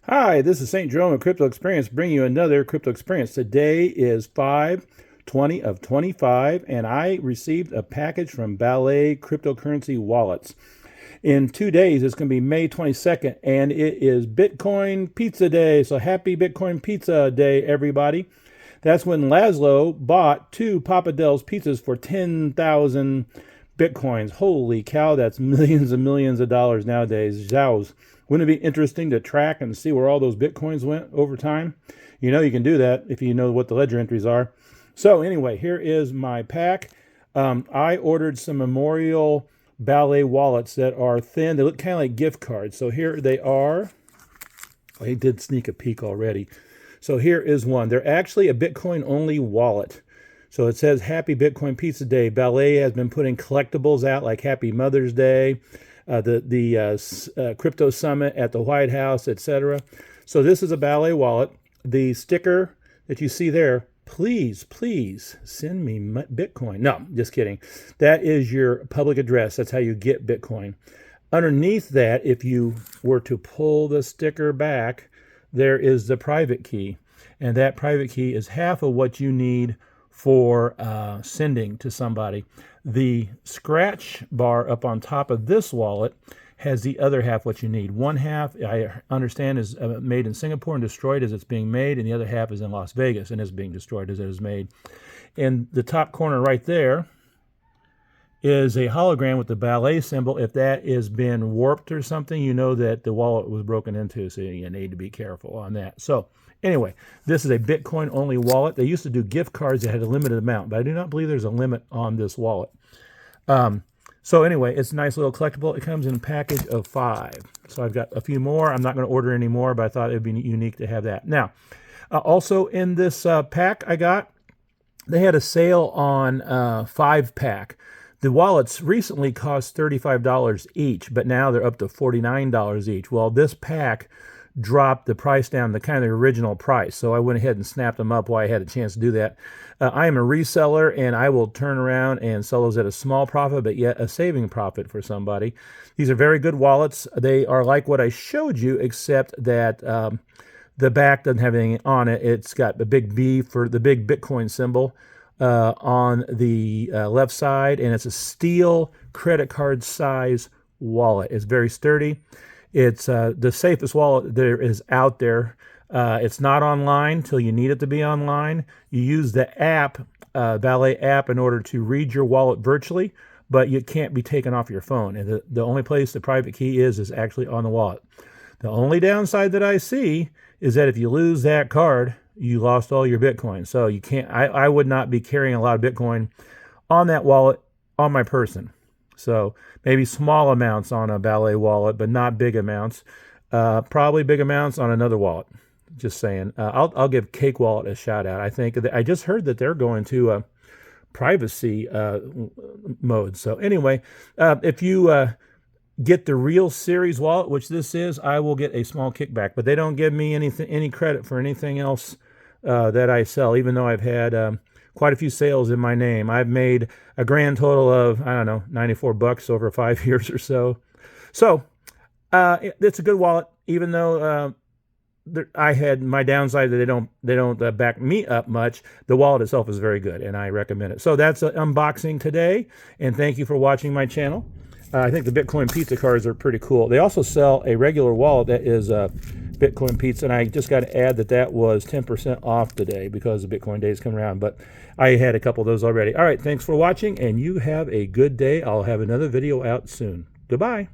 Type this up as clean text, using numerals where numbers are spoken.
Hi, this is Saint Jerome of Crypto Experience, bringing you another Crypto Experience. Today is 5/20 of 25, and I received a package from Ballet Cryptocurrency Wallets. In 2 days, it's going to be May 22nd, and it is Bitcoin Pizza Day. So happy Bitcoin Pizza Day, everybody. That's when Laszlo bought 2 Papa Del's pizzas for 10,000 Bitcoins. Holy cow, that's millions and millions of dollars nowadays. Zows. Wouldn't it be interesting to track and see where all those Bitcoins went over time? You know you can do that if you know what the ledger entries are. So anyway, here is my pack. I ordered some memorial Ballet wallets that are thin. They look kind of like gift cards. So here they are. I did sneak a peek already. So here is one. They're actually a Bitcoin-only wallet. So it says, Happy Bitcoin Pizza Day. Ballet has been putting collectibles out like Happy Mother's Day, the crypto summit at the White House, etc. So this is a Ballet wallet. The sticker that you see there, please send me Bitcoin. No, just kidding. That is your public address. That's how you get Bitcoin. Underneath that, if you were to pull the sticker back, there is the private key. And that private key is half of what you need for sending to somebody. The scratch bar up on top of this wallet has the other half what you need. One half, I understand, is made in Singapore and destroyed as it's being made, and the other half is in Las Vegas and is being destroyed as it is made. In the top corner right there is a hologram with the Ballet symbol. If that has been warped or something, you know that the wallet was broken into, so you need to be careful on that. So anyway, this is a Bitcoin-only wallet. They used to do gift cards that had a limited amount, but I do not believe there's a limit on this wallet. So anyway, it's a nice little collectible. It comes in a package of 5. So I've got a few more. I'm not going to order any more, but I thought it would be unique to have that. Now, also in this pack they had a sale on 5-pack. The wallets recently cost $35 each, but now they're up to $49 each. Well, this pack dropped the price down to kind of the original price. So I went ahead and snapped them up while I had a chance to do that. I am a reseller, and I will turn around and sell those at a small profit, but yet a saving profit for somebody. These are very good wallets. They are like what I showed you, except that the back doesn't have anything on it. It's got the big B for the big Bitcoin symbol on the left side, and it's a steel credit card size wallet. It's very sturdy. It's the safest wallet there is out there. It's not online till you need it to be online. You use the app, Ballet app, in order to read your wallet virtually, but you can't be taken off your phone. And the only place the private key is actually on the wallet. The only downside that I see is that if you lose that card, you lost all your Bitcoin. So you can't. I would not be carrying a lot of Bitcoin on that wallet on my person. So maybe small amounts on a Ballet wallet, but not big amounts. Probably big amounts on another wallet. Just saying. I'll give Cake Wallet a shout out. I think I just heard that they're going to a privacy mode. So anyway, if you get the real series wallet, which this is, I will get a small kickback. But they don't give me any credit for anything else that I sell, even though I've had quite a few sales in my name. I've made a grand total of, I don't know, $94 over 5 years or so. So it's a good wallet, even though I had my downside that they don't back me up much. The wallet itself is very good, and I recommend it. So that's an unboxing today, and thank you for watching my channel. I think the Bitcoin pizza cards are pretty cool. They also sell a regular wallet that is Bitcoin pizza, and I just got to add that was 10% off today because the Bitcoin day is coming around, but I had a couple of those already. All right, thanks for watching, and you have a good day. I'll have another video out soon. Goodbye.